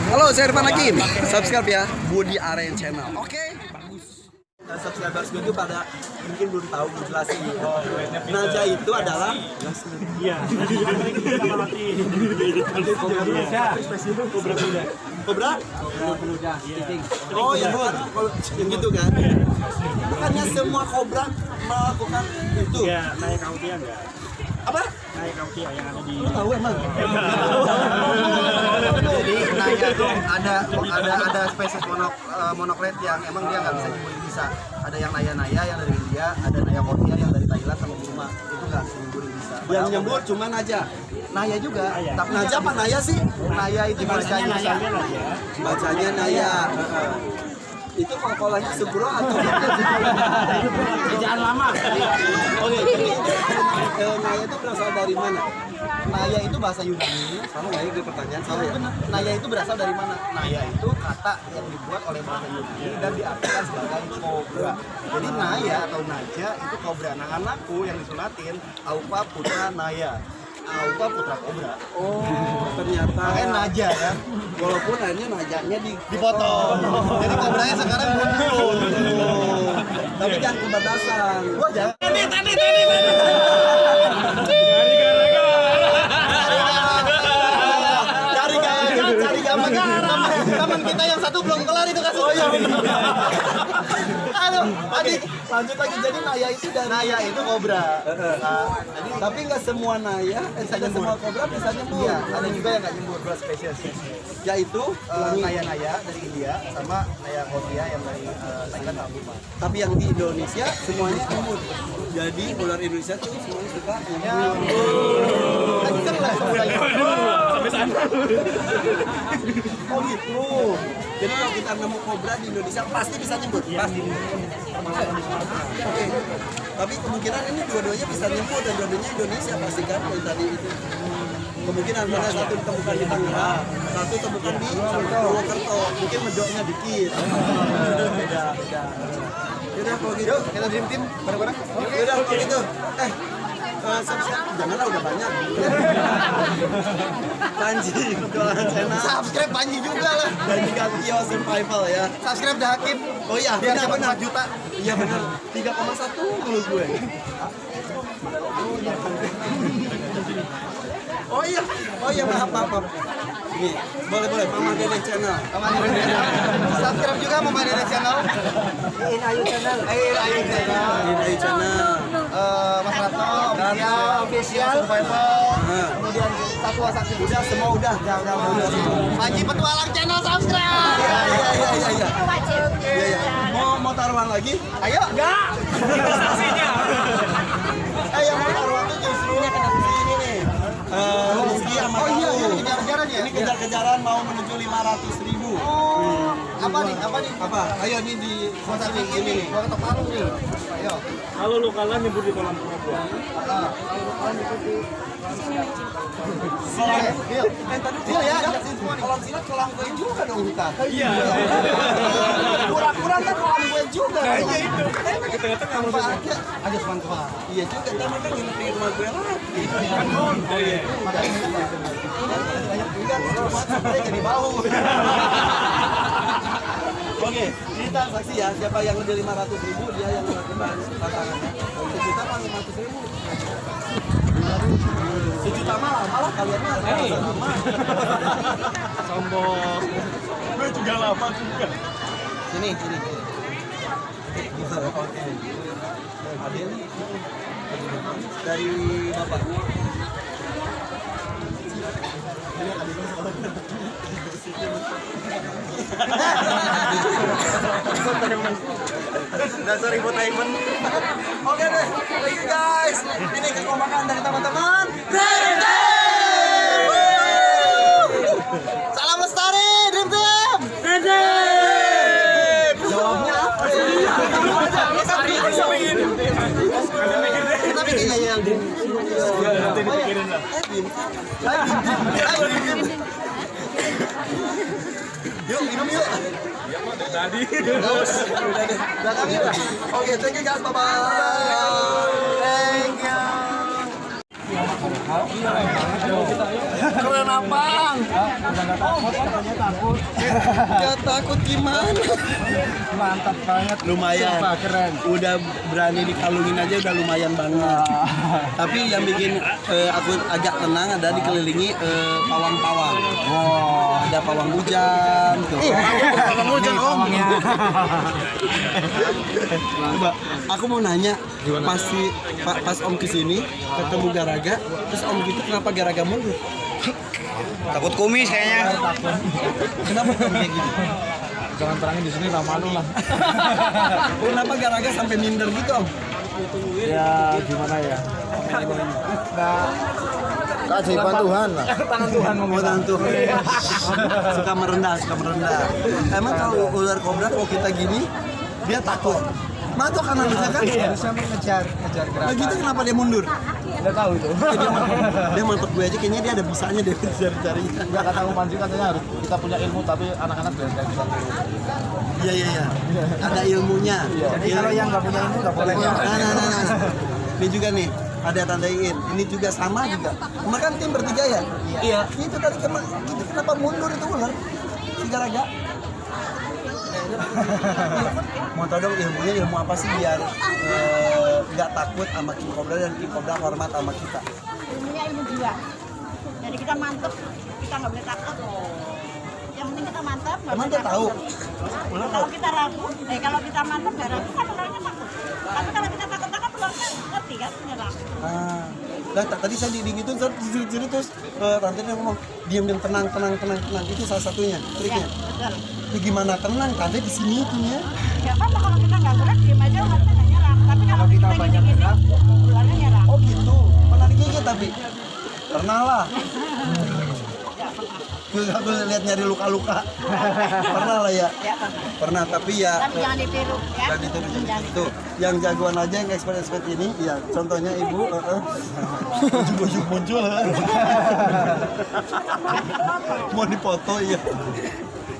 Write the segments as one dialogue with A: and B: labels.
A: Halo, saya Irfan Hakim. Subscribe ya, Budi Aren Channel. Oke? Bagus.
B: Subscribers gue tuh pada mungkin belum tahu jelasin. Naja itu adalah Kobra? Oh ya, yang gitu kan? Bukannya semua kobra melakukan itu?
C: Ya, naik kautia enggak?
B: Apa?
C: Naik kautia yang ada di...
B: Lu tahu emang?
A: Jadi Naya tuh ada spesies monoklet yang emang dia nggak bisa nyembur di bisa. Ada yang Naya yang dari India, ada Naya Kotia yang dari Thailand sama Burma. Itu nggak nyembur di bisa.
B: Yang nyembur cuma Naja.
A: Naya juga. Tapi
B: Naja apa Naya sih?
A: Naya itu bacanya
B: Bacanya Naya. Itu kolanya Sugro atau
C: Ejaan lama.
B: Oke, Naya itu berasal dari mana?
A: Naya itu bahasa Yunani.
B: Salah nggak ya gue pertanyaan? Salah ya?
A: Naya itu berasal dari mana? Naya itu kata yang dibuat oleh bahasa Yunani dan diartikan sebagai kobra. Jadi Naya atau Naja itu kobra. Nah, anakku yang disulatin Aupa Putra Naya. Aupa Putra Kobra.
B: Oh, ternyata
A: Makanya Naja kan.
B: walaupun akhirnya Najanya
A: Dipotong. Jadi kobranya sekarang muncul.
B: tapi jangan kebablasan.
A: Gua jangan. Cari teman kita yang satu belum kelar itu kasus. Oh iya. Aduh, adik, lanjut lagi. Jadi Naya itu dari Naya itu kobra. Nah, jadi
B: Tapi nggak semua Naya, tidak semua kobra bisa nyembur.
A: iya, ada juga yang nggak nyembur, dua spesies.
B: Yaitu
A: Naya dari India sama Naya Kotia yang dari Thailand sama Burma.
B: tapi yang di Indonesia semuanya nyembur. Jadi ular Indonesia tuh semuanya suka nyembur.
A: Kenceng lah suaranya.
B: Oh gitu. Jadi kalau kita nemu kobra di Indonesia pasti bisa nyembur. Pasti. Oke. Tapi kemungkinan ini dua-duanya bisa nyembur dan dua-duanya Indonesia pasti kan yang tadi itu. Kemungkinan mana satu ditemukan di Tangerang, satu ditemukan di Purwokerto. Mungkin medoknya dikit. Beda. Yaudah kalau gitu,
A: Kita dream team bareng-bareng.
B: yaudah kalau gitu. Subscribe, janganlah udah banyak. Panji, jualan channel.
A: Subscribe Panji juga lah.
B: Dan juga Tio Survival ya.
A: Subscribe dah Hakim.
B: Oh iya,
A: Biar
B: benar,
A: dapat
B: benar.
A: 4 juta.
B: Iya benar. 3,1 dulu gue. Oh iya maaf. Ini boleh Mama Dede Channel.
A: Subscribe juga Mama Dede Channel.
B: In Ayu Channel.
A: Mas Ratno
B: Official.
A: Survival.
B: Nah,
A: Kemudian Satwa Sakti.
B: udah semua udah.
A: Panji Petualang Channel subscribe.
B: Iya. Mau taruhan lagi?
A: Ayo. Enggak.
B: Yang mau taruhan tuh justru ini nih. Rizky sama
A: Oh iya,
B: Kau.
A: ini kejar-kejaran ya?
B: Ini kejar-kejaran mau menuju 500.000.
A: Oh, apa nih?
B: Apa? Ayo nih di
A: Masa ini nih, gua ketok palu nih. Ayo.
C: Kalau lu kalah nyebur di kolam pengaduan.
A: Deal. Deal ya.
B: Kolam silat kolam gue juga dong kita.
C: Iya.
B: Kurang-kurang kan kolam gue juga.
C: Iya itu. Ke tengah-tengah maksudnya.
A: Aja semantap.
B: Iya juga, tapi kan nginep di rumah gue lagi.
C: Oh iya.
B: Enggak, rumah sebenarnya jadi bau. Oke, kita saksi ya, siapa yang lebih 500.000 dia yang melakukan tantangannya. 1 juta apa 500.000? 1 juta malah kalian mah lama.
C: Sombong. Gue juga lama juga.
A: Sini.
B: Oke. Adil dari Bapak.
A: Dasar infotainment.
B: Oke deh, thank you guys. Ini kekompakan dari teman-teman.
A: Salam Lestari, Dream Team.
B: Jawabnya apa?
A: Kita bikin aja yang Dream.
C: Nanti dipikirin lah.
B: Yuk, minum yuk.
C: Tadi.
B: Belakang yuk. Oke, thank you guys. Bye-bye.
A: Thank you.
B: Keren abang. Gak takut gimana?
A: Mantap banget.
B: Lumayan.
A: Sumpah, keren.
B: Udah berani dikalungin aja udah lumayan banget. Tapi yang bikin aku agak tenang ada dikelilingi pawang-pawang. Ada pawang hujan tuh.
A: Pawang hujan om.
B: Coba, aku mau nanya, pas Om kesini ketemu Garaga, terus Om gitu kenapa Garaga mundur?
D: Takut kumis kayaknya.
B: Kenapa Om kayak gitu?
C: Jangan terangin di sini lah, malu lah.
B: Kenapa Garaga sampai minder gitu Om?
C: Ya gimana ya?
A: Keajaiban Tuhan lah.
C: Tangan Tuhan
B: Oh tentu. Suka merendah. Emang kalau ular kobra kalau kita gini, dia takut. Matok kan harusnya kan?
A: Harusnya mengejar
B: Nah
A: gerakan.
B: gitu kenapa dia mundur?
A: Nggak tahu itu.
B: Dia mantep gue aja kayaknya dia ada bisanya deh cari-carinya.
C: Enggak, kata Om Panji katanya harus kita punya ilmu tapi anak-anak biar nggak bisa tiru.
B: Iya. Ada ilmunya.
A: Jadi kalau yang nggak punya ilmu nggak boleh.
B: Nah. Ini juga nih, ada Tante Iin. Ini juga sama juga. Kemarin kan tim bertiga ya? Iya. Itu tadi gitu kenapa mundur itu ular? Si Garaga. Mau tau dong ilmunya ilmu apa sih biar nggak takut sama King Cobra dan King Cobra hormat sama kita?
E: Ilmunya ilmu jiwa. Jadi kita mantep, kita nggak boleh takut. Yang penting kita mantep, nggak
B: Emang
E: boleh
B: dia tahu?
E: takut. Kalau kita ragu, kalau kita mantep nggak ragu kan orangnya takut. Tapi kalau kita takut-takut orangnya ngerti kan menyerang.
B: Nah, tadi saya digituin terus tante dia ngomong diam tenang itu salah satunya
E: Ya,
B: triknya.
E: betul.
B: Ya gimana tenang tante di sini tuh ya.
E: Ya apa kalau kita nggak gerak, diam aja ularnya nggak nyerang. Tapi kalau kita gini-gini, ularnya nyerang.
B: Oh gitu. Pernah digigit tapi pernah lah. Aku lihat nyari luka-luka. Pernah lah ya.
E: Ya, pernah.
B: Pernah tapi ya.
E: Tapi jangan ditiru, ya.
B: Dan itu
E: Jangan
B: tuh yang jagoan aja yang expert ini ya contohnya ibu ujuk-ujuk muncul mau dipoto ya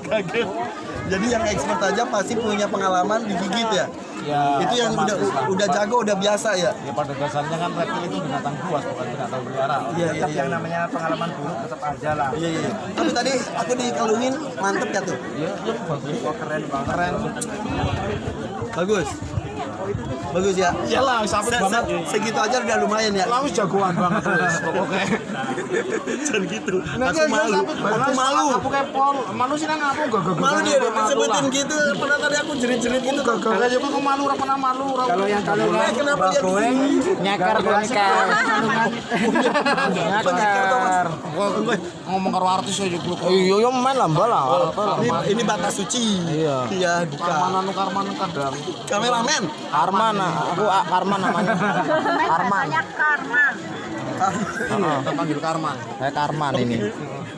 B: kaget jadi yang expert aja pasti punya pengalaman digigit ya
C: Ya,
B: itu yang udah jago udah biasa ya
C: Ya pada dasarnya kan reptil itu binatang buas bukan binatang liara.
A: Tetap yang namanya pengalaman buruk tetap aja lah.
B: iya tapi tadi aku dikalungin mantep ya tuh
C: Iya, bagus.
A: Wah, keren banget. Keren.
B: bagus ya
C: Iyalah, sapit banget.
B: segitu aja udah lumayan ya
C: Lalu jagoan banget terus pokoknya.
B: jangan gitu
C: Nah,
B: aku malu
C: Aku kayak pol. Manusia kan aku gak
B: malu dia disebutin gitu pernah tadi aku jerit-jerit gitu tuh
C: Gak aja kok malu, pernah malu.
A: Kalau yang
B: kenapa dia
A: goeng nyakar bongkar. Nyakar.
C: Ngomong karo artis aja gue.
A: Iya main lamba lah.
B: ini batas suci iya buka
C: Karman kadang.
B: kameramen
A: Arman, aku Arman namanya. Arman.
E: Banyak karman.
C: Kita panggil Karman.
A: Saya Arman ini.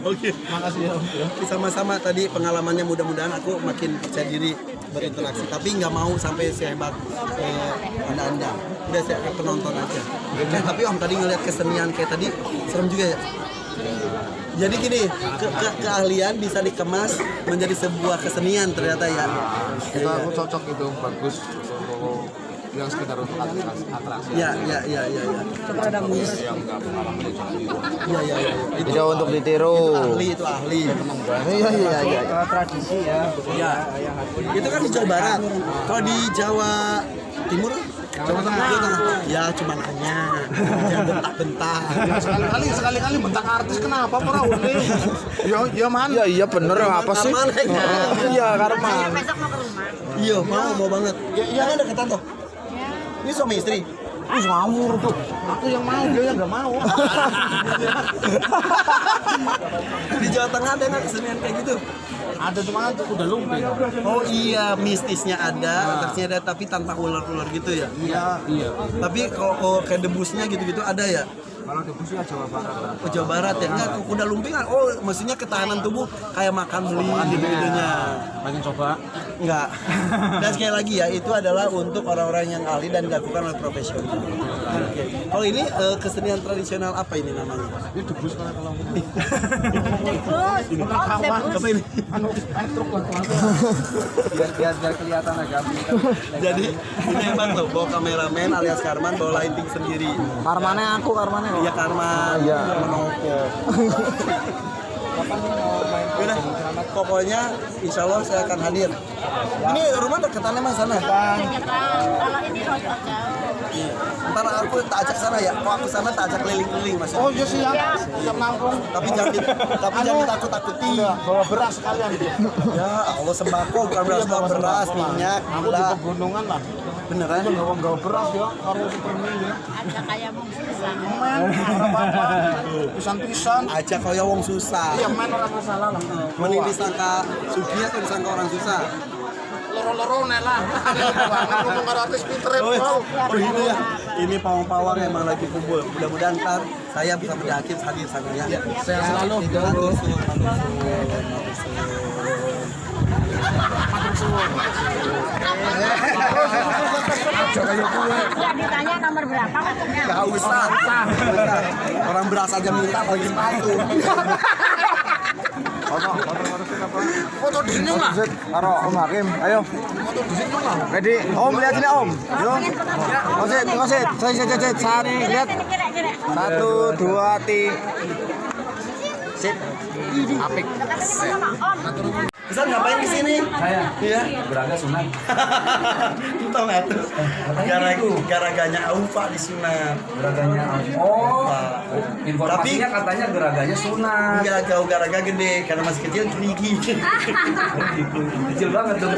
B: oke
C: Makasih ya.
B: sama-sama tadi pengalamannya mudah-mudahan aku makin percaya diri berinteraksi tapi nggak mau sampai sehebat anda udah saya penonton aja tapi Om tadi ngeliat kesenian kayak tadi serem juga ya jadi gini keahlian bisa dikemas menjadi sebuah kesenian ternyata ya
C: Kita aku cocok itu bagus untuk yang sekedar untuk atraksi.
B: ya
D: Yang nggak pengalaman itu
B: ya itu
A: Tidak untuk ditiru.
B: itu ahli
A: Iya. Tradisi ya.
B: ya itu kan di Jawa Barat kalau di Jawa Timur Jawa Tengah ya cuma nanya jangan bentak-bentak
C: Sekali-kali bentak artis kenapa para uli? Ya man.
A: Iya bener apa sih?
B: Karman, ya.
A: Iya Karman.
E: Besok mau ke rumah.
B: iya mau banget ya ada deketan toh ini suami istri
A: Wih ngawur tuh.
C: Aku yang mau, dia yang nggak mau.
B: di Jawa Tengah ada nggak kesenian kayak gitu
C: Ada cuma udah lumping.
B: oh iya mistisnya ada atasnya ada tapi tanpa ular-ular gitu ya
C: Iya.
B: tapi kalau kayak debusnya gitu-gitu ada ya
C: Kalau debusnya Jawa Barat lah.
B: oh, Jawa Barat ya enggak kuda lumping oh maksudnya ketahanan tubuh kayak makan beli gitu-gitunya
C: Pengen coba?
B: Enggak. Dan sekali lagi ya, itu adalah untuk orang-orang yang ahli dan dilakukan oleh profesional. Oke. Kalau ini kesenian tradisional apa ini namanya?
C: Ini debus kalau
B: Apa ini?
A: biar kelihatan agak
B: Jadi ini hebat tuh, bawa kameramen alias Karman bawa lighting sendiri.
A: Karmane aku Karmane
B: Iya Karman, Menopo. Udah, pokoknya insya Allah saya akan hadir. Ini rumah deketannya mas sana.
E: Kalau ini rojok jauh.
B: Ntar aku tak ajak sana ya. Kalau aku sana tak ajak keliling-keliling mas.
C: Oh iya sih ya, siap nampung.
B: Tapi jangan ditakut-takuti.
C: Bawa beras sekalian.
B: Ya Allah sembako bukan beras, minyak,
C: Aku di
B: gula.
C: pegunungan lah.
B: Beneran?
C: Nggak beras ya, kalau seperti ini ya.
E: Ada kayak mau susah.
C: Men, apa-apa. Pisan-pisan.
B: Ajak kaya wong susah.
C: Iya, men orang masalah lah.
B: Mending disangka sugih atau disangka orang susah.
C: Loro-loro nelah. Aku ngomong artis pinter ya.
B: Oh ini ya, ini pawang-pawang emang lagi kumpul. Mudah-mudahan ntar saya bisa mendaki hadir sana ya.
C: Saya selalu.
E: Nggak ditanya nomor berapa maksudnya?
B: Gak usah. Orang beras aja minta apalagi sepatu.
C: Foto di sini lah.
A: Karo Om Hakim, ayo. Ready? Om lihat sini Om. Yo. Ngosit. Saya saat lihat.
E: Kira-kira.
A: 1 2 3. Sip. Apik.
E: Om.
B: Bisa ngapain di sini?
D: Saya
B: Iya.
D: beraga sunat.
B: Tahu nggak tuh? Garaganya Aufa disunat.
D: Geraganya informasinya katanya geraganya sunat.
B: Enggak jauh garaga gede karena masih kecil gigi.
D: Kecil banget dong.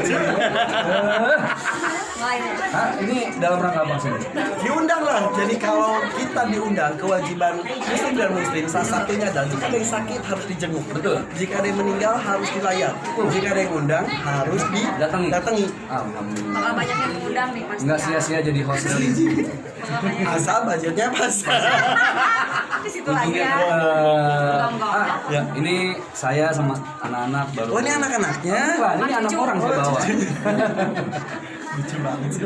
D: Hah, ini dalam rangka apa sih?
B: Diundang lah. Jadi kalau kita diundang, kewajiban muslim dan muslim salah satunya adalah jika ada yang sakit harus dijenguk.
D: Betul.
B: Jika ada yang meninggal harus dilayat. Jika ada yang undang harus didatangi.
D: Alhamdulillah.
E: Kalau banyak yang diundang nih pasti.
D: Nggak sia-sia jadi host religi.
B: Asal budgetnya pas.
E: Di situ aja.
B: Ya.
D: Ini saya sama anak-anak baru.
B: Oh ini anak-anaknya.
D: Wah, ini anak orang saya bawa.
B: Lucu banget sih.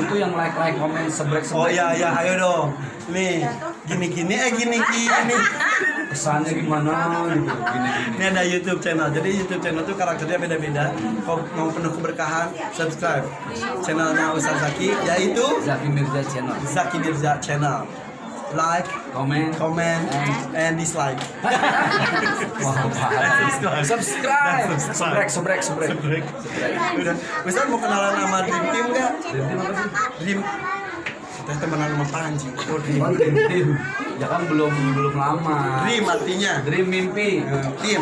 D: Itu yang like, komen, sebrek.
B: Oh iya, ayo dong. Nih, gini.
D: Kesannya gimana gitu. Gini.
B: Ini ada YouTube channel. Jadi YouTube channel tuh karakternya beda-beda. Kalau mau penuh keberkahan, subscribe channelnya Ustaz Zaki, yaitu
D: Zaki Mirza Channel.
B: Zaki Mirza Channel. Like,
D: Komen.
B: and dislike.
D: Wah, subscribe. Sebrek.
B: Udah. Ustaz mau kenalan sama Dream Team nggak? Dream. Kita temenan sama Panji. Oh, Dream.
D: Oh, Dream. Ya kan belum lama.
B: Dream artinya.
D: Dream mimpi.
B: Tim.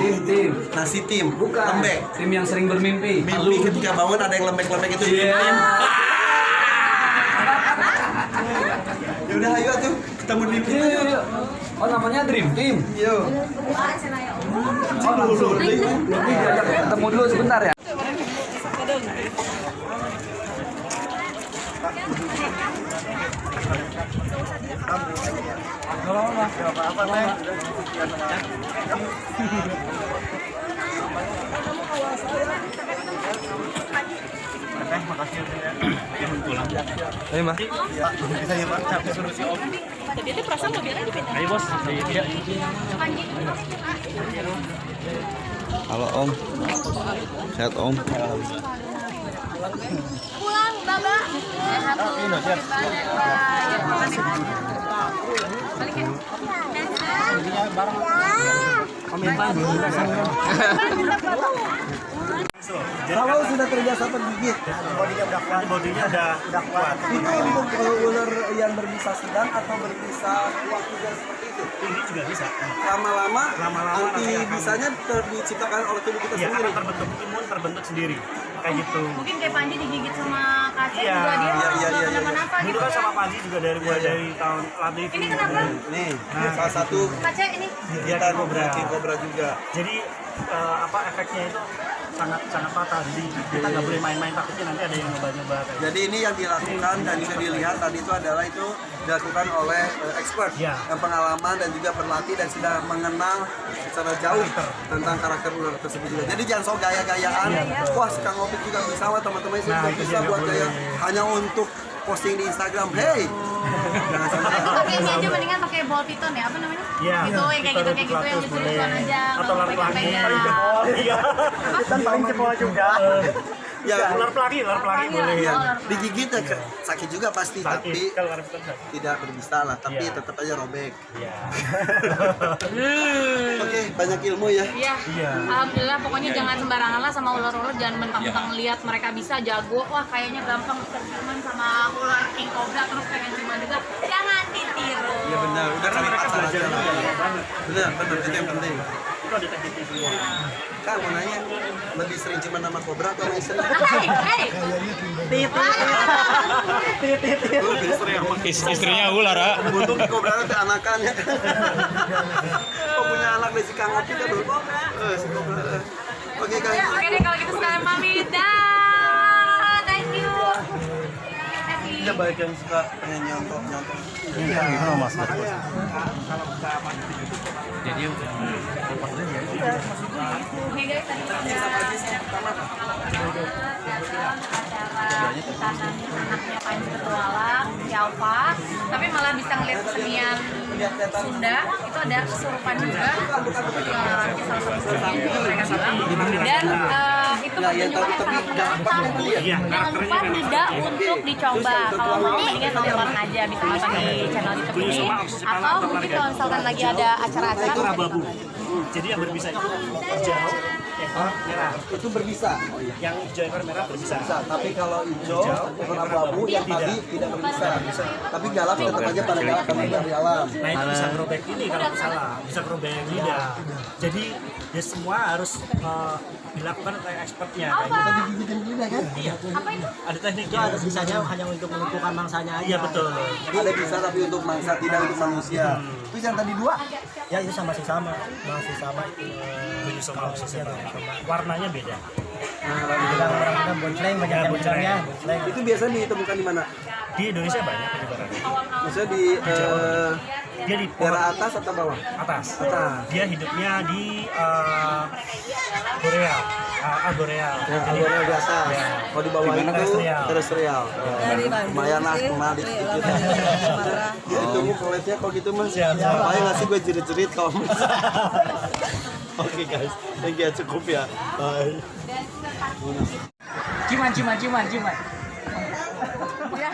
B: Nasi tim.
D: Bukan.
B: Lembek.
D: Tim yang sering bermimpi.
B: Mimpi ketika bangun ada yang lembek-lembek itu.
D: Iya.
B: Dream. Ya udah ayo tuh ketemu di tim.
D: Iya. Oh namanya Dream Team.
B: Yo.
D: Oh langsung. Nanti diajak ketemu dulu sebentar ya.
A: Halo Om. Sehat Om.
E: Pulang, Baba. Sehat tuh. Balikin.
B: Kalau sudah terbiasa tergigit,
A: Bodinya udah kuat.
B: itu untuk ular yang berbisa sedang atau berbisa kuat juga seperti itu.
A: Ini juga bisa.
B: Lama-lama anti
A: nanti akan-
B: bisanya diciptakan oleh tubuh kita
A: Iya,
B: sendiri.
A: akan terbentuk imun terbentuk sendiri. Kayak gitu.
E: Mungkin kayak Panji digigit sama kaca
A: Iya.
E: juga dia
B: Iya, iya, iya.
E: kenapa
A: Dulu
E: gitu
A: kan sama
E: kan.
A: Panji juga dari mulai dari tahun latih.
E: Ini kenapa?
B: Nih, salah satu
E: Kaca ini.
B: kita King Cobra juga.
A: Jadi efeknya itu
F: sangat patah. Jadi kita nggak boleh main-main, takutnya nanti ada yang nyoba-nyoba.
B: Jadi ini yang dilakukan dan bisa dilihat tadi itu adalah itu dilakukan oleh expert
F: Ya.
B: yang pengalaman dan juga berlatih dan sudah mengenal secara jauh tentang karakter ular tersebut juga. Jadi jangan sok gaya-gayaan. Wah, si Kang Opik juga bisa, wah teman-teman saya juga
F: itu
B: bisa
F: dia nggak
B: buat gaya
F: boleh.
B: hanya untuk posting di Instagram. Hey, jangan sampai.
E: Pakai ini aja mendingan pakai ball piton ya, apa namanya?
F: Iya.
E: Gitu, yang kayak gitu yang lucu-lucuan aja.
F: Atau
E: Kalau
F: lari pelagi.
E: pegang-pegang.
F: Iya.
A: Kan paling sekolah juga.
B: Ya,
F: Ular pelagi boleh.
B: iya. Digigit ya, sakit juga pasti, tapi
F: Sakit. Kalau lari pelagi sakit.
B: tidak berbisa lah, tapi
F: Iya.
B: tetap aja robek.
F: Iya.
B: Oke, banyak ilmu ya.
G: Iya.
F: Iya.
G: Alhamdulillah pokoknya jangan sembarangan lah sama ular-ular, jangan mentang-mentang lihat mereka bisa jago, wah kayaknya gampang ciuman sama ular king cobra terus pengen ciuman juga. Jangan ditiru.
B: Iya benar, udah kali
F: Mereka
B: pacar
F: belajar
B: aja lah.
F: juga.
B: Benar, itu yang penting.
F: Itu ada teknik semua.
B: Kak mau nanya, lebih sering ciuman sama kobra atau sama istri?
G: Hei,
B: Lebih sering sama
H: Istrinya ular, ah.
B: Untuk kobra itu anakannya. Kok punya anak dari si Kang Oki kan dulu? Si kobra. Oke guys.
G: oke deh kalau gitu sekarang pamit. Dah. Thank you.
B: Dia banyak yang suka pengen nyontok.
G: Oke guys, tadi acara tanam anaknya Panji Petualang, Yalva, tapi malah bisa ngeliat kesenian Sunda, itu ada kesurupan juga, nanti salah satu kesenian juga mereka bilang, dan itu pertunjukan yang sangat menantang, jangan lupa tidak untuk dicoba, kalau mau mendingan nonton aja, bisa nonton di channel YouTube ini, atau mungkin kalau misalkan lagi ada acara-acara,
F: Itu abu-abu. Jadi yang berbisa itu hijau, ekor merah.
B: Itu berbisa.
F: Yang hijau ekor merah berbisa.
B: Bisa, tapi kalau hijau, ekor abu-abu yang tadi tidak berbisa. Tapi galak tetap aja pada galak karena dari alam.
F: Nah itu bisa merobek ini kalau salah, bisa merobek lidah. Jadi ya semua harus dilakukan oleh expertnya.
E: Apa?
B: Digigitin lidah kan?
F: Iya.
E: Apa itu?
F: Ada tekniknya. Ada sisanya hanya untuk menentukan mangsanya. Iya betul.
B: Ada bisa tapi untuk mangsa tidak untuk manusia. Itu yang tadi dua.
F: Ya itu masih sama itu. Sama. Warnanya beda.
B: Nah,
F: Bonceleng banyak yang boncelengnya.
B: itu biasa ditemukan di mana?
F: Di Indonesia banyak penyebarannya.
B: Maksudnya di
F: Dia di
B: daerah atas atau bawah?
F: atas.
B: Atas.
F: Dia hidupnya di Boreal. Boreal.
B: Ya, Algoritma di atas.
F: Ya.
B: Kalau di bawah itu terestrial. Lumayan lah, kenal dikit-dikit. Ditunggu kulitnya kalau gitu mas. Supaya nggak sih gue jerit-jerit kalau mas. Oke guys, thank you, cukup ya. Bye.
D: Ciuman.
E: Ya.